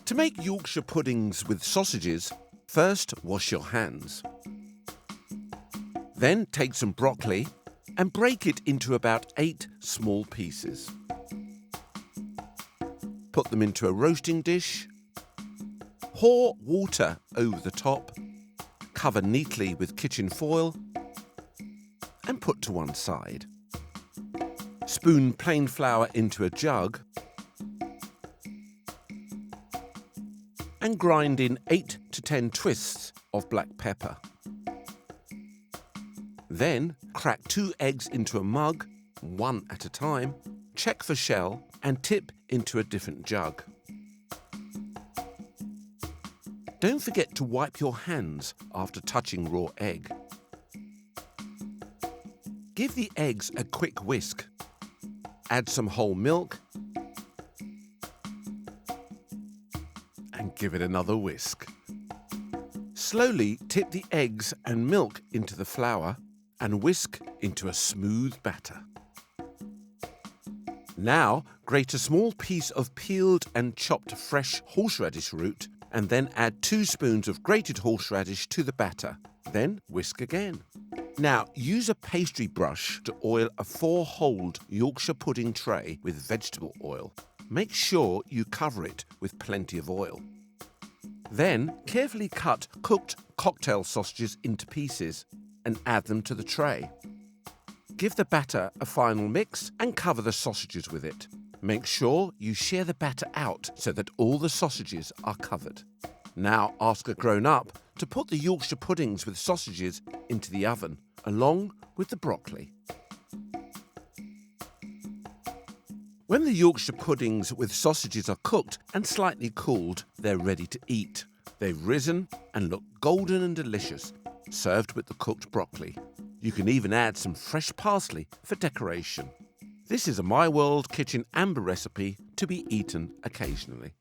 To make Yorkshire puddings with sausages, first wash your hands. Then take some broccoli and break it into about 8 small pieces. Put them into a roasting dish. Pour water over the top. Cover neatly with kitchen foil and put to one side. Spoon plain flour into a jug and grind in 8 to 10 twists of black pepper. Then crack 2 eggs into a mug, one at a time, check for shell and tip into a different jug. Don't forget to wipe your hands after touching raw egg. Give the eggs a quick whisk. Add some whole milk and give it another whisk. Slowly tip the eggs and milk into the flour and whisk into a smooth batter. Now grate a small piece of peeled and chopped fresh horseradish root and then add 2 spoons of grated horseradish to the batter. Then whisk again. Now use a pastry brush to oil a 4-holed Yorkshire pudding tray with vegetable oil. Make sure you cover it with plenty of oil. Then carefully cut cooked cocktail sausages into pieces and add them to the tray. Give the batter a final mix and cover the sausages with it. Make sure you share the batter out so that all the sausages are covered. Now ask a grown-up to put the Yorkshire puddings with sausages into the oven, along with the broccoli. When the Yorkshire puddings with sausages are cooked and slightly cooled, they're ready to eat. They've risen and look golden and delicious, served with the cooked broccoli. You can even add some fresh parsley for decoration. This is a My World Kitchen Amber recipe to be eaten occasionally.